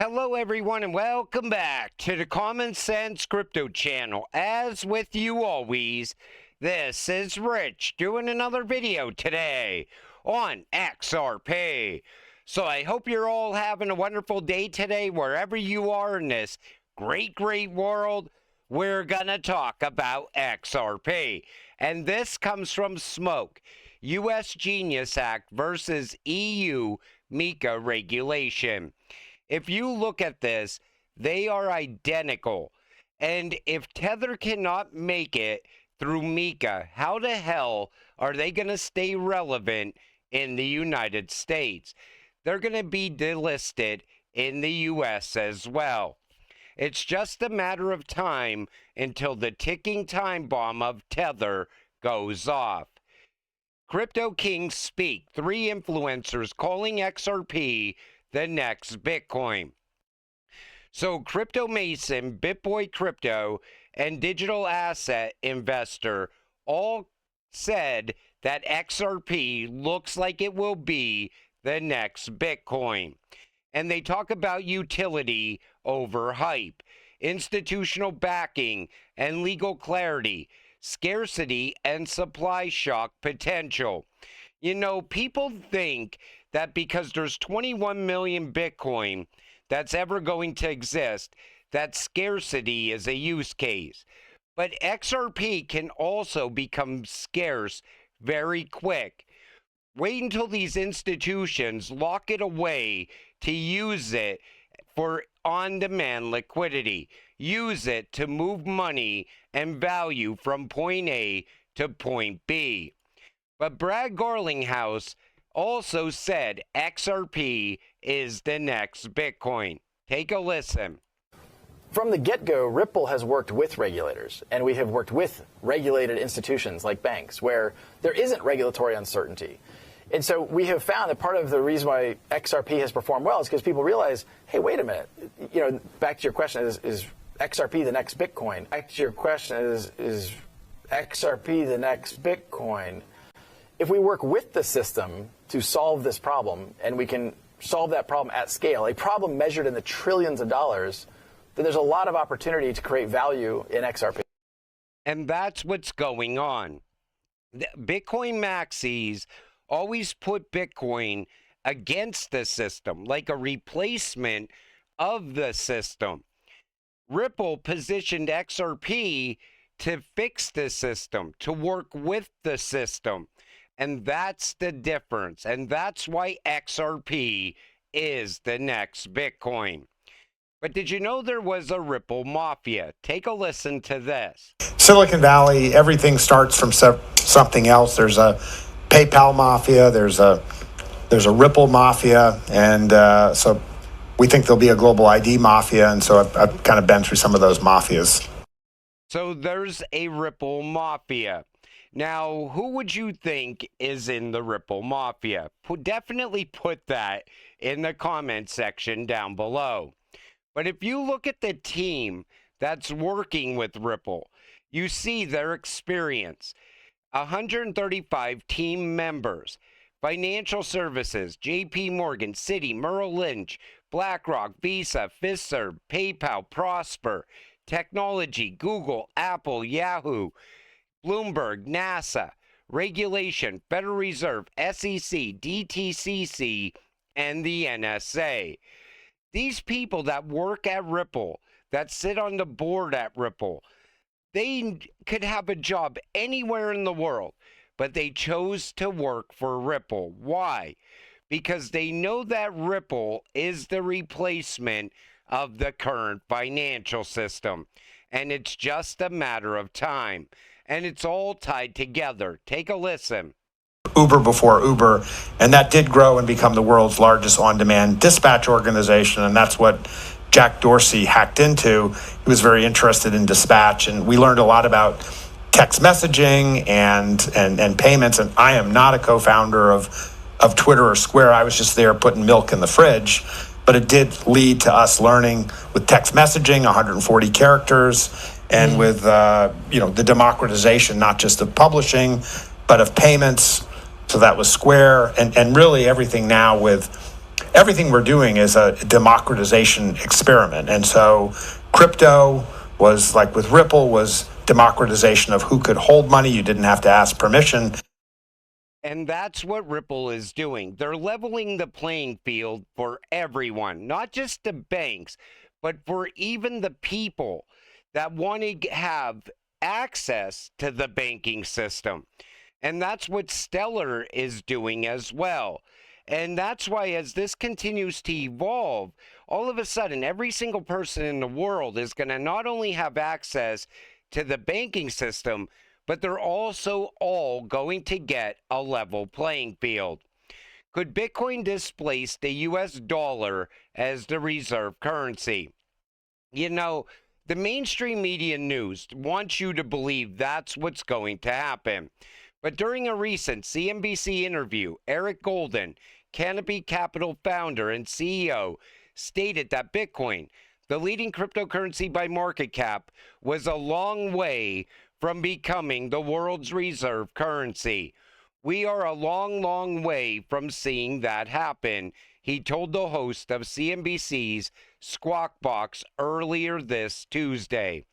Hello everyone and welcome back to the Common Sense Crypto channel. As with you always, this is Rich doing another video today on XRP. So I hope you're all having a wonderful day today wherever you are in this great world. We're gonna talk about XRP. And this comes from Smoke, US Genius Act versus EU Mica regulation. If you look at this, they are identical. And if Tether cannot make it through Mica, how the hell are they going to stay relevant in the United States? They're going to be delisted in the US as well. It's just a matter of time until the ticking time bomb of Tether goes off. Crypto Kings speak. 3 influencers calling XRP the next Bitcoin. So Crypto Mason, BitBoy Crypto, and Digital Asset Investor all said that XRP looks like it will be the next Bitcoin. And they talk about utility over hype, institutional backing and legal clarity, scarcity and supply shock potential. You know, people think that because there's 21 million Bitcoin that's ever going to exist, that scarcity is a use case. But XRP can also become scarce very quick. Wait until these institutions lock it away to use it for on-demand liquidity. Use it to move money and value from point A to point B. But Brad Garlinghouse also said XRP is the next Bitcoin. Take a listen. From the get-go, Ripple has worked with regulators, and we have worked with regulated institutions like banks where there isn't regulatory uncertainty. And so we have found that part of the reason why XRP has performed well is because people realize, hey, wait a minute. You know, back to your question, is XRP the next Bitcoin? Back to your question, is XRP the next Bitcoin? If we work with the system to solve this problem, and we can solve that problem at scale, a problem measured in the trillions of dollars, then there's a lot of opportunity to create value in XRP. And that's what's going on. The Bitcoin maxis always put Bitcoin against the system, like a replacement of the system. Ripple positioned XRP to fix the system, to work with the system. And that's the difference. And that's why XRP is the next Bitcoin. But did you know there was a Ripple Mafia? Take a listen to this. Silicon Valley, everything starts from something else. There's a PayPal Mafia, there's a Ripple Mafia, and so we think there'll be a global ID Mafia, and so I've kind of been through some of those mafias. So there's a Ripple Mafia. Now, who would you think is in the Ripple Mafia? Definitely put that in the comment section down below. But if you look at the team that's working with Ripple, you see their experience. 135 team members, financial services, JP Morgan, Citi, Merrill Lynch, BlackRock, Visa, Fiserv, PayPal, Prosper, Technology, Google, Apple, Yahoo, Bloomberg, NASA, Regulation, Federal Reserve, SEC, DTCC, and the NSA. These people that work at Ripple, that sit on the board at Ripple, they could have a job anywhere in the world, but they chose to work for Ripple. Why? Because they know that Ripple is the replacement of the current financial system, and it's just a matter of time. And it's all tied together. Take a listen. Uber before Uber, and that did grow and become the world's largest on-demand dispatch organization, and that's what Jack Dorsey hacked into. He was very interested in dispatch, and we learned a lot about text messaging and payments, and I am not a co-founder of Twitter or Square. I was just there putting milk in the fridge, but it did lead to us learning with text messaging, 140 characters, and with the democratization, not just of publishing, but of payments. So that was Square, and really everything now with everything we're doing is a democratization experiment. And so crypto was, like with Ripple, was democratization of who could hold money. You didn't have to ask permission. And that's what Ripple is doing. They're leveling the playing field for everyone, not just the banks, but for even the people that want to have access to the banking system. And that's what Stellar is doing as well. And that's why, as this continues to evolve, all of a sudden, every single person in the world is going to not only have access to the banking system, but they're also all going to get a level playing field. Could Bitcoin displace the US dollar as the reserve currency? You know, the mainstream media news wants you to believe that's what's going to happen. But during a recent CNBC interview, Eric Golden, Canopy Capital founder and CEO, stated that Bitcoin, the leading cryptocurrency by market cap, was a long way from becoming the world's reserve currency. We are a long, long way from seeing that happen, he told the host of CNBC's Squawk Box earlier this Tuesday.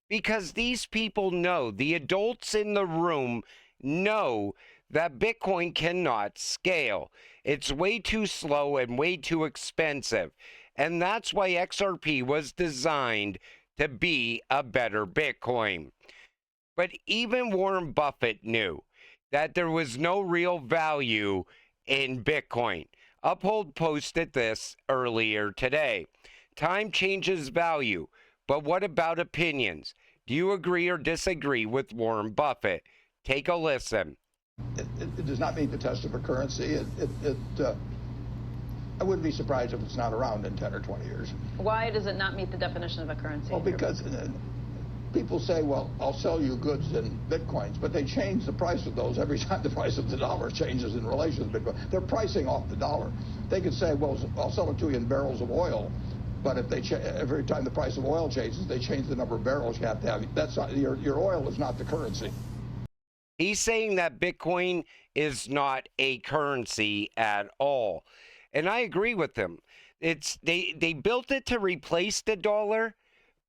Because these people know, the adults in the room know that Bitcoin cannot scale. It's way too slow and way too expensive. And that's why XRP was designed to be a better Bitcoin. But even Warren Buffett knew that there was no real value in Bitcoin. Uphold posted this earlier today. Time changes value, but what about opinions? Do you agree or disagree with Warren Buffett? Take a listen. It does not meet the test of a currency. I wouldn't be surprised if it's not around in 10 or 20 years. Why does it not meet the definition of a currency? Well, because people say, well, I'll sell you goods in Bitcoins, but they change the price of those every time the price of the dollar changes in relation to Bitcoin. They're pricing off the dollar. They could say, well, I'll sell it to you in barrels of oil, but if they every time the price of oil changes, they change the number of barrels you have to have. That's not, your oil is not the currency. He's saying that Bitcoin is not a currency at all. And I agree with him. They built it to replace the dollar,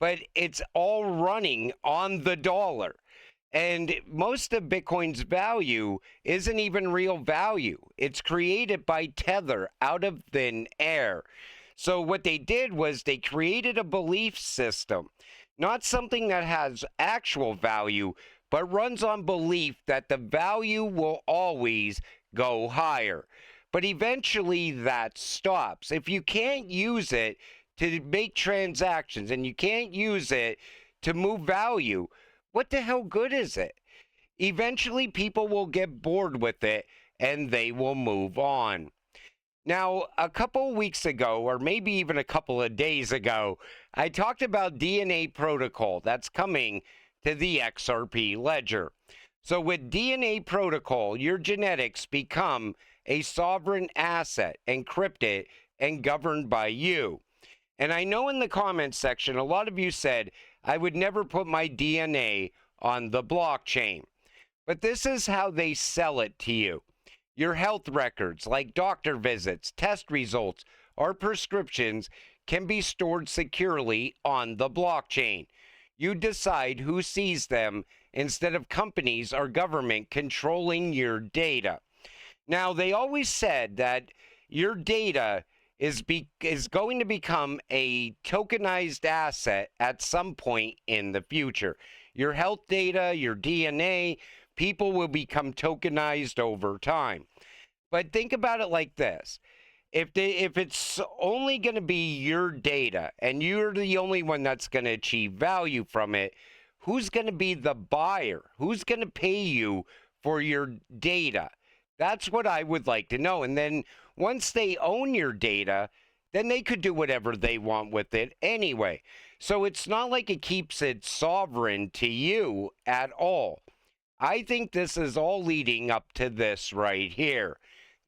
but it's all running on the dollar. And most of Bitcoin's value isn't even real value. It's created by Tether out of thin air. So what they did was they created a belief system, not something that has actual value, but runs on belief that the value will always go higher. But eventually that stops. If you can't use it to make transactions and you can't use it to move value, what the hell good is it? Eventually people will get bored with it and they will move on. Now, a couple weeks ago, or maybe even a couple of days ago, I talked about DNA protocol that's coming to the XRP ledger. So with DNA protocol, your genetics become a sovereign asset, encrypted and governed by you. And I know in the comments section, a lot of you said, I would never put my DNA on the blockchain. But this is how they sell it to you. Your health records, like doctor visits, test results, or prescriptions, can be stored securely on the blockchain. You decide who sees them instead of companies or government controlling your data. Now, they always said that your data is going to become a tokenized asset at some point in the future. Your health data, your DNA, people will become tokenized over time. But think about it like this. If it's only going to be your data and you're the only one that's going to achieve value from it, who's going to be the buyer? Who's going to pay you for your data? That's what I would like to know. And then once they own your data, then they could do whatever they want with it anyway. So it's not like it keeps it sovereign to you at all. I think this is all leading up to this right here.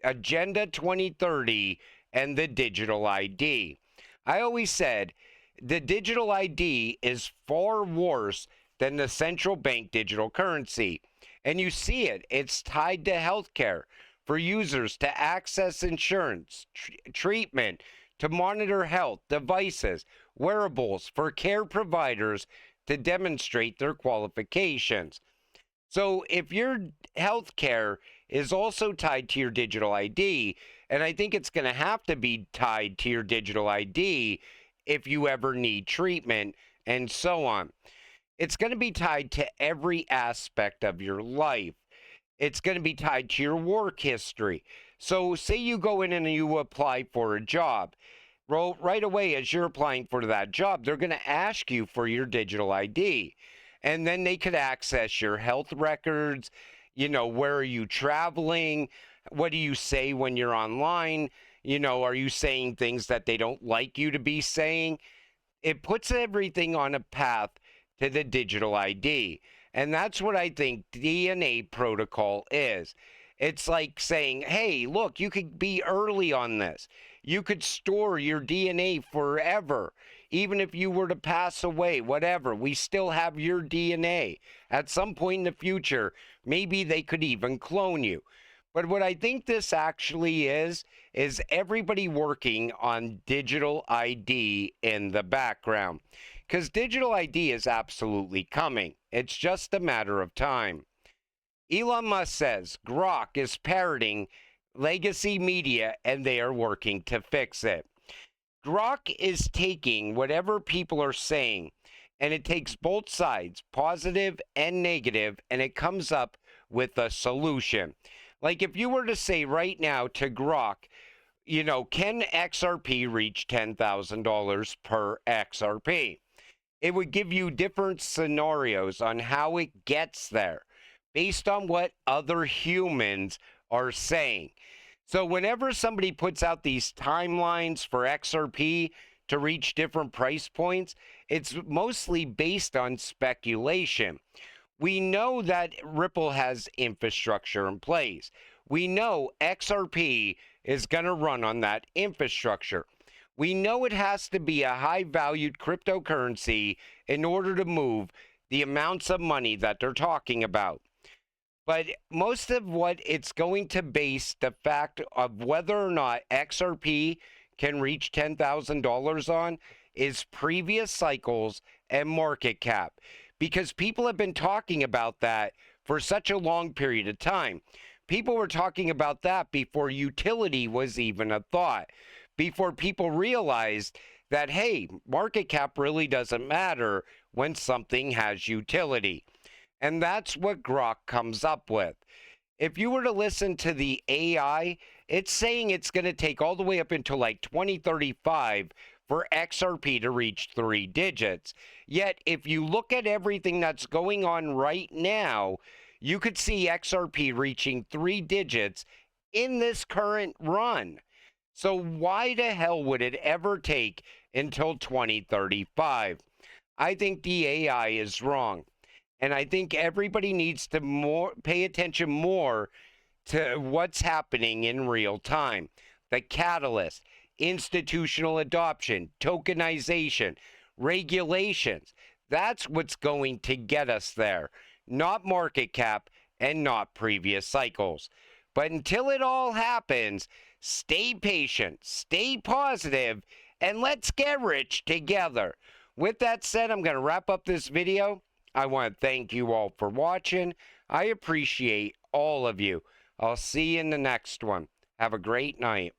Agenda 2030 and the digital ID. I always said the digital ID is far worse than the central bank digital currency. And you see it. It's tied to healthcare. for users to access insurance, treatment, to monitor health, devices, wearables for care providers to demonstrate their qualifications. So if your health care is also tied to your digital ID, and I think it's going to have to be tied to your digital ID if you ever need treatment and so on. It's going to be tied to every aspect of your life. It's going to be tied to your work history. So say you go in and you apply for a job. Well, right away as you're applying for that job, they're going to ask you for your digital ID. And then they could access your health records. You know, where are you traveling? What do you say when you're online? You know, are you saying things that they don't like you to be saying? It puts everything on a path to the digital ID. And that's what I think DNA protocol is. It's like saying, hey, look, you could be early on this. You could store your DNA forever. Even if you were to pass away, whatever, we still have your DNA. At some point in the future, maybe they could even clone you. But what I think this actually is everybody working on digital ID in the background. Because digital ID is absolutely coming. It's just a matter of time. Elon Musk says Grok is parroting legacy media and they are working to fix it. Grok is taking whatever people are saying and it takes both sides, positive and negative, and it comes up with a solution. Like if you were to say right now to Grok, you know, can XRP reach $10,000 per XRP? It would give you different scenarios on how it gets there based on what other humans are saying. So whenever somebody puts out these timelines for XRP to reach different price points, it's mostly based on speculation. We know that Ripple has infrastructure in place. We know XRP is going to run on that infrastructure. We know it has to be a high-valued cryptocurrency in order to move the amounts of money that they're talking about. But most of what it's going to base the fact of whether or not XRP can reach $10,000 on is previous cycles and market cap. Because people have been talking about that for such a long period of time. People were talking about that before utility was even a thought. Before people realized that, hey, market cap really doesn't matter when something has utility. And that's what Grok comes up with. If you were to listen to the AI, it's saying it's going to take all the way up until like 2035 for XRP to reach 3 digits. Yet, if you look at everything that's going on right now, you could see XRP reaching 3 digits in this current run. So why the hell would it ever take until 2035? I think the AI is wrong. And I think everybody needs to pay attention more to what's happening in real time. The catalyst, institutional adoption, tokenization, regulations. That's what's going to get us there. Not market cap and not previous cycles. But until it all happens, stay patient, stay positive, and let's get rich together. With that said, I'm going to wrap up this video. I want to thank you all for watching. I appreciate all of you. I'll see you in the next one. Have a great night.